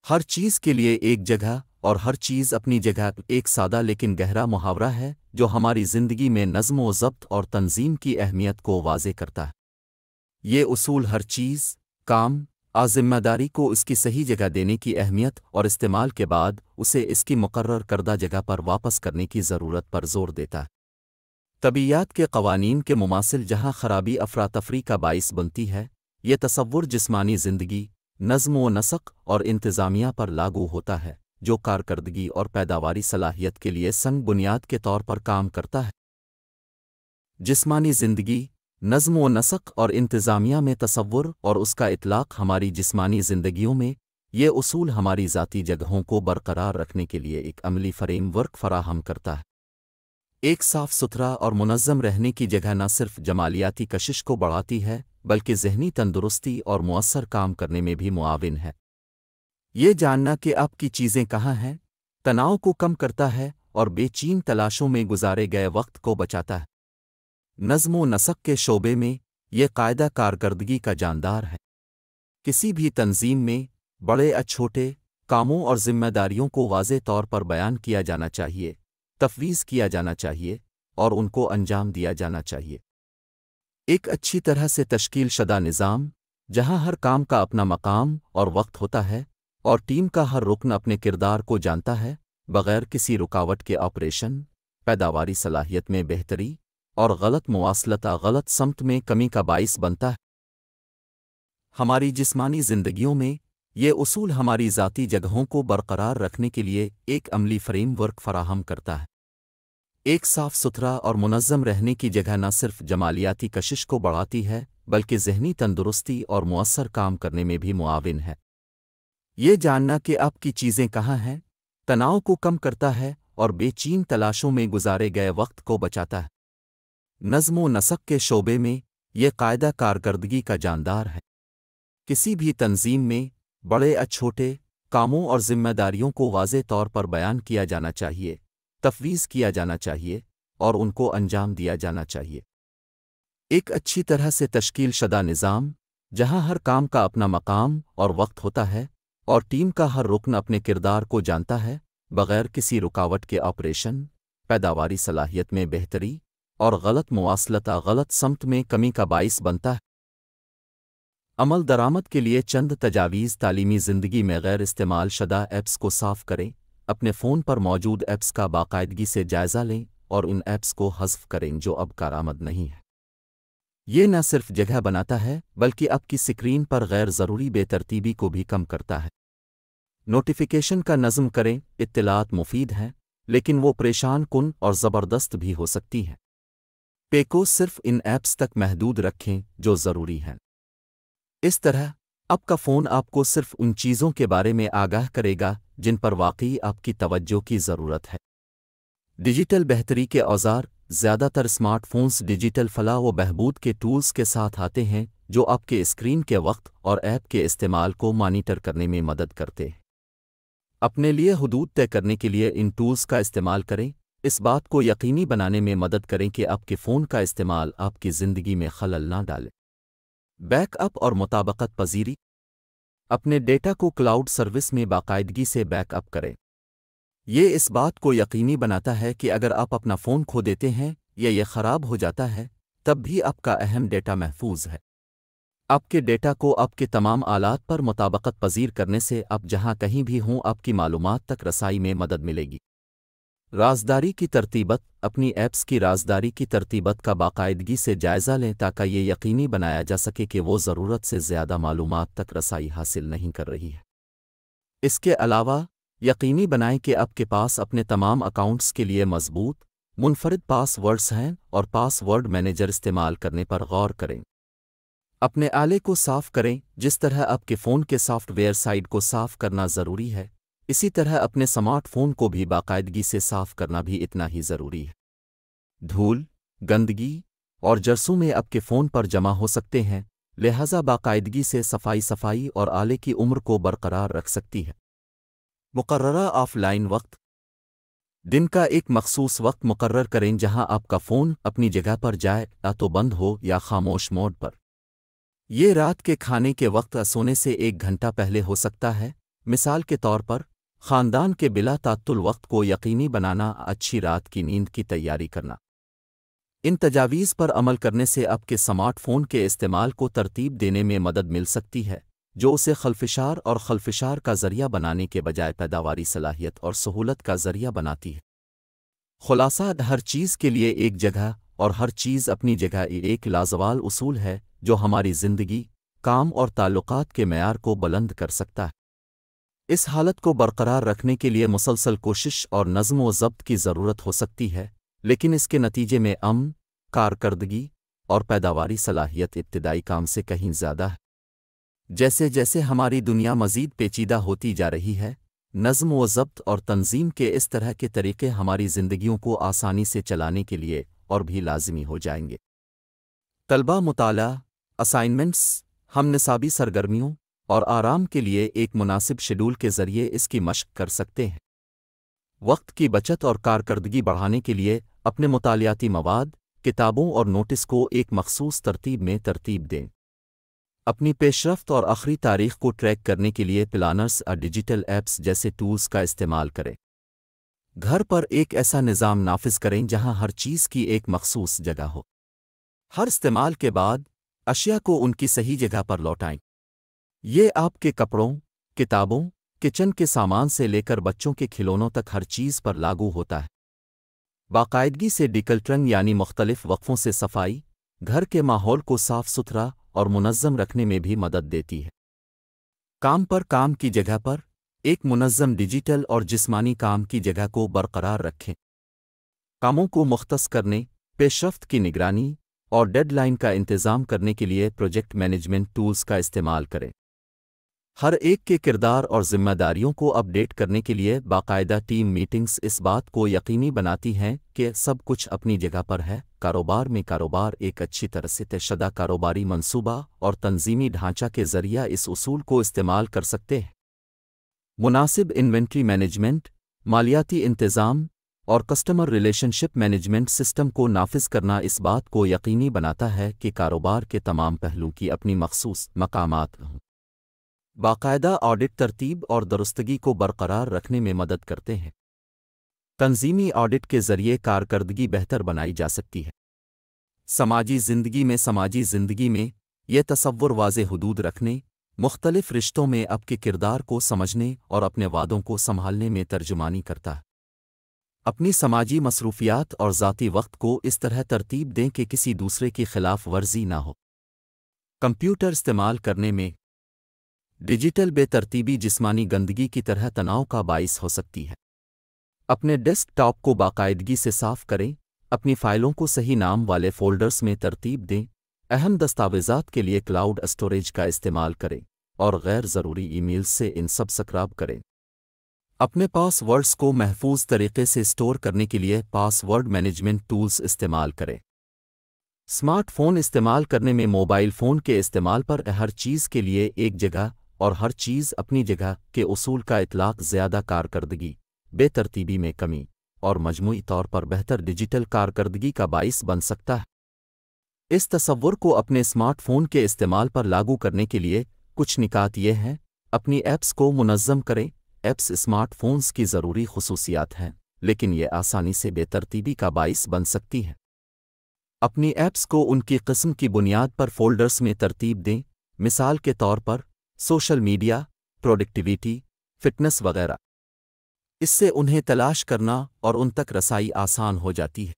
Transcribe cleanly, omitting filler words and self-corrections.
ہر چیز کے لیے ایک جگہ اور ہر چیز اپنی جگہ ایک سادہ لیکن گہرا محاورہ ہے جو ہماری زندگی میں نظم و ضبط اور تنظیم کی اہمیت کو واضح کرتا ہے۔ یہ اصول ہر چیز، کام، ذمہ داری کو اس کی صحیح جگہ دینے کی اہمیت اور استعمال کے بعد اسے اس کی مقرر کردہ جگہ پر واپس کرنے کی ضرورت پر زور دیتا ہے۔ طبیعیات کے قوانین کے مماثل جہاں خرابی افراتفری کا باعث بنتی ہے، یہ تصور جسمانی زندگی، نظم و نسق اور انتظامیہ پر لاگو ہوتا ہے جو کارکردگی اور پیداواری صلاحیت کے لیے سنگ بنیاد کے طور پر کام کرتا ہے۔ جسمانی زندگی، نظم و نسق اور انتظامیہ میں تصور اور اس کا اطلاق ہماری جسمانی زندگیوں میں یہ اصول ہماری ذاتی جگہوں کو برقرار رکھنے کے لیے ایک عملی فریم ورک فراہم کرتا ہے۔ ایک صاف ستھرا اور منظم رہنے کی جگہ نہ صرف جمالیاتی کشش کو بڑھاتی ہے بلکہ ذہنی تندرستی اور مؤثر کام کرنے میں بھی معاون ہے۔ یہ جاننا کہ آپ کی چیزیں کہاں ہیں، تناؤ کو کم کرتا ہے اور بے چین تلاشوں میں گزارے گئے وقت کو بچاتا ہے۔ نظم و نسق کے شعبے میں یہ قاعدہ کارکردگی کا جاندار ہے۔ کسی بھی تنظیم میں بڑے یا چھوٹے کاموں اور ذمہ داریوں کو واضح طور پر بیان کیا جانا چاہیے، تفویض کیا جانا چاہیے اور ان کو انجام دیا جانا چاہیے۔ ایک اچھی طرح سے تشکیل شدہ نظام جہاں ہر کام کا اپنا مقام اور وقت ہوتا ہے اور ٹیم کا ہر رکن اپنے کردار کو جانتا ہے، بغیر کسی رکاوٹ کے آپریشن، پیداواری صلاحیت میں بہتری اور غلط مواصلت غلط سمت میں کمی کا باعث بنتا ہے۔ ہماری جسمانی زندگیوں میں یہ اصول ہماری ذاتی جگہوں کو برقرار رکھنے کے لیے ایک عملی فریم ورک فراہم کرتا ہے۔ ایک صاف ستھرا اور منظم رہنے کی جگہ نہ صرف جمالیاتی کشش کو بڑھاتی ہے بلکہ ذہنی تندرستی اور مؤثر کام کرنے میں بھی معاون ہے۔ یہ جاننا کہ آپ کی چیزیں کہاں ہیں، تناؤ کو کم کرتا ہے اور بے چین تلاشوں میں گزارے گئے وقت کو بچاتا ہے۔ نظم و نسق کے شعبے میں یہ قاعدہ کارکردگی کا جاندار ہے۔ کسی بھی تنظیم میں بڑے یا چھوٹے کاموں اور ذمہ داریوں کو واضح طور پر بیان کیا جانا چاہیے، تفویض کیا جانا چاہیے اور ان کو انجام دیا جانا چاہیے۔ ایک اچھی طرح سے تشکیل شدہ نظام جہاں ہر کام کا اپنا مقام اور وقت ہوتا ہے اور ٹیم کا ہر رکن اپنے کردار کو جانتا ہے، بغیر کسی رکاوٹ کے آپریشن، پیداواری صلاحیت میں بہتری اور غلط مواصلت غلط سمت میں کمی کا باعث بنتا ہے۔ عمل درآمد کے لیے چند تجاویز۔ تعلیمی زندگی میں غیر استعمال شدہ ایپس کو صاف کریں۔ اپنے فون پر موجود ایپس کا باقاعدگی سے جائزہ لیں اور ان ایپس کو حذف کریں جو اب کارآمد نہیں ہیں۔ یہ نہ صرف جگہ بناتا ہے بلکہ آپ کی سکرین پر غیر ضروری بے ترتیبی کو بھی کم کرتا ہے۔ نوٹیفیکیشن کا نظم کریں۔ اطلاعات مفید ہیں لیکن وہ پریشان کن اور زبردست بھی ہو سکتی ہیں۔ پے کو صرف ان ایپس تک محدود رکھیں جو ضروری ہیں۔ اس طرح آپ کا فون آپ کو صرف ان چیزوں کے بارے میں آگاہ کرے گا جن پر واقعی آپ کی توجہ کی ضرورت ہے۔ ڈیجیٹل بہتری کے اوزار۔ زیادہ تر اسمارٹ فونز ڈیجیٹل فلاح و بہبود کے ٹولز کے ساتھ آتے ہیں جو آپ کے اسکرین کے وقت اور ایپ کے استعمال کو مانیٹر کرنے میں مدد کرتے ہیں۔ اپنے لیے حدود طے کرنے کے لیے ان ٹولز کا استعمال کریں۔ اس بات کو یقینی بنانے میں مدد کریں کہ آپ کے فون کا استعمال آپ کی زندگی میں خلل نہ ڈالے۔ بیک اپ اور مطابقت پذیری۔ اپنے ڈیٹا کو کلاؤڈ سروس میں باقاعدگی سے بیک اپ کریں۔ یہ اس بات کو یقینی بناتا ہے کہ اگر آپ اپنا فون کھو دیتے ہیں یا یہ خراب ہو جاتا ہے تب بھی آپ کا اہم ڈیٹا محفوظ ہے۔ آپ کے ڈیٹا کو آپ کے تمام آلات پر مطابقت پذیر کرنے سے آپ جہاں کہیں بھی ہوں آپ کی معلومات تک رسائی میں مدد ملے گی۔ رازداری کی ترتیبات۔ اپنی ایپس کی رازداری کی ترتیبات کا باقاعدگی سے جائزہ لیں تاکہ یہ یقینی بنایا جا سکے کہ وہ ضرورت سے زیادہ معلومات تک رسائی حاصل نہیں کر رہی ہے۔ اس کے علاوہ یقینی بنائیں کہ آپ کے پاس اپنے تمام اکاؤنٹس کے لیے مضبوط، منفرد پاس ورڈز ہیں اور پاس ورڈ مینیجر استعمال کرنے پر غور کریں۔ اپنے آلے کو صاف کریں۔ جس طرح آپ کے فون کے سافٹ ویئر سائٹ کو صاف کرنا ضروری ہے، اسی طرح اپنے سمارٹ فون کو بھی باقاعدگی سے صاف کرنا بھی اتنا ہی ضروری ہے۔ دھول، گندگی اور جرثومے آپ کے فون پر جمع ہو سکتے ہیں، لہذا باقاعدگی سے صفائی اور آلے کی عمر کو برقرار رکھ سکتی ہے۔ مقررہ آف لائن وقت۔ دن کا ایک مخصوص وقت مقرر کریں جہاں آپ کا فون اپنی جگہ پر جائے، یا تو بند ہو یا خاموش موڈ پر۔ یہ رات کے کھانے کے وقت سونے سے 1 گھنٹہ پہلے ہو سکتا ہے مثال کے طور پر خاندان کے بلا تعطل وقت کو یقینی بنانا، اچھی رات کی نیند کی تیاری کرنا۔ ان تجاویز پر عمل کرنے سے آپ کے سمارٹ فون کے استعمال کو ترتیب دینے میں مدد مل سکتی ہے، جو اسے خلفشار اور خلفشار کا ذریعہ بنانے کے بجائے پیداواری صلاحیت اور سہولت کا ذریعہ بناتی ہے۔ خلاصہ، ہر چیز کے لیے ایک جگہ اور ہر چیز اپنی جگہ ایک لازوال اصول ہے جو ہماری زندگی، کام اور تعلقات کے معیار کو بلند کر سکتا ہے۔ اس حالت کو برقرار رکھنے کے لیے مسلسل کوشش اور نظم و ضبط کی ضرورت ہو سکتی ہے، لیکن اس کے نتیجے میں امن، کارکردگی اور پیداواری صلاحیت ابتدائی کام سے کہیں زیادہ ہے۔ جیسے جیسے ہماری دنیا مزید پیچیدہ ہوتی جا رہی ہے، نظم و ضبط اور تنظیم کے اس طرح کے طریقے ہماری زندگیوں کو آسانی سے چلانے کے لیے اور بھی لازمی ہو جائیں گے۔ طلبہ مطالعہ، اسائنمنٹس، ہم نصابی سرگرمیوں اور آرام کے لیے ایک مناسب شیڈول کے ذریعے اس کی مشق کر سکتے ہیں۔ وقت کی بچت اور کارکردگی بڑھانے کے لیے اپنے مطالعاتی مواد، کتابوں اور نوٹس کو ایک مخصوص ترتیب میں ترتیب دیں۔ اپنی پیشرفت اور آخری تاریخ کو ٹریک کرنے کے لیے پلانرز اور ڈیجیٹل ایپس جیسے ٹولز کا استعمال کریں۔ گھر پر ایک ایسا نظام نافذ کریں جہاں ہر چیز کی ایک مخصوص جگہ ہو۔ ہر استعمال کے بعد اشیاء کو ان کی صحیح جگہ پر لوٹائیں۔ یہ آپ کے کپڑوں، کتابوں، کچن کے سامان سے لے کر بچوں کے کھلونوں تک ہر چیز پر لاگو ہوتا ہے۔ باقاعدگی سے ڈیکلٹرنگ یعنی مختلف وقفوں سے صفائی، گھر کے ماحول کو صاف ستھرا اور منظم رکھنے میں بھی مدد دیتی ہے۔ کام پر کام کی جگہ پر ایک منظم ڈیجیٹل اور جسمانی کام کی جگہ کو برقرار رکھیں۔ کاموں کو مختص کرنے، پیشرفت کی نگرانی اور ڈیڈ لائن کا انتظام کرنے کے لیے پروجیکٹ مینجمنٹ ٹولز کا استعمال کریں۔ ہر ایک کے کردار اور ذمہ داریوں کو اپ ڈیٹ کرنے کے لیے باقاعدہ ٹیم میٹنگز اس بات کو یقینی بناتی ہیں کہ سب کچھ اپنی جگہ پر ہے۔ کاروبار میں کاروبار ایک اچھی طرح سے طے شدہ کاروباری منصوبہ اور تنظیمی ڈھانچہ کے ذریعہ اس اصول کو استعمال کر سکتے ہیں۔ مناسب انوینٹری مینجمنٹ، مالیاتی انتظام اور کسٹمر ریلیشن شپ مینجمنٹ سسٹم کو نافذ کرنا اس بات کو یقینی بناتا ہے کہ کاروبار کے تمام پہلو کی اپنی مخصوص مقامات ہوں۔ باقاعدہ آڈٹ ترتیب اور درستگی کو برقرار رکھنے میں مدد کرتے ہیں۔ تنظیمی آڈٹ کے ذریعے کارکردگی بہتر بنائی جا سکتی ہے۔ سماجی زندگی میں یہ تصور واضح حدود رکھنے، مختلف رشتوں میں آپ کے کردار کو سمجھنے اور اپنے وعدوں کو سنبھالنے میں ترجمانی کرتا ہے۔ اپنی سماجی مصروفیات اور ذاتی وقت کو اس طرح ترتیب دیں کہ کسی دوسرے کی خلاف ورزی نہ ہو۔ کمپیوٹر استعمال کرنے میں ڈیجیٹل بے ترتیبی جسمانی گندگی کی طرح تناؤ کا باعث ہو سکتی ہے۔ اپنے ڈیسک ٹاپ کو باقاعدگی سے صاف کریں، اپنی فائلوں کو صحیح نام والے فولڈرز میں ترتیب دیں، اہم دستاویزات کے لیے کلاؤڈ اسٹوریج کا استعمال کریں اور غیر ضروری ای میل سے ان سبسکرائب کریں۔ اپنے پاس ورڈز کو محفوظ طریقے سے اسٹور کرنے کے لیے پاس ورڈ مینجمنٹ ٹولز استعمال کریں۔ اسمارٹ فون استعمال کرنے میں موبائل فون کے استعمال پر ہر چیز کے لیے ایک جگہ اور ہر چیز اپنی جگہ کے اصول کا اطلاق زیادہ کارکردگی، بے ترتیبی میں کمی اور مجموعی طور پر بہتر ڈیجیٹل کارکردگی کا باعث بن سکتا ہے۔ اس تصور کو اپنے اسمارٹ فون کے استعمال پر لاگو کرنے کے لیے کچھ نکات یہ ہیں: اپنی ایپس کو منظم کریں۔ ایپس اسمارٹ فونز کی ضروری خصوصیات ہیں، لیکن یہ آسانی سے بے ترتیبی کا باعث بن سکتی ہیں۔ اپنی ایپس کو ان کی قسم کی بنیاد پر فولڈرز میں ترتیب دیں، مثال کے طور پر سوشل میڈیا، پروڈکٹیویٹی، فٹنس وغیرہ۔ اس سے انہیں تلاش کرنا اور ان تک رسائی آسان ہو جاتی ہے۔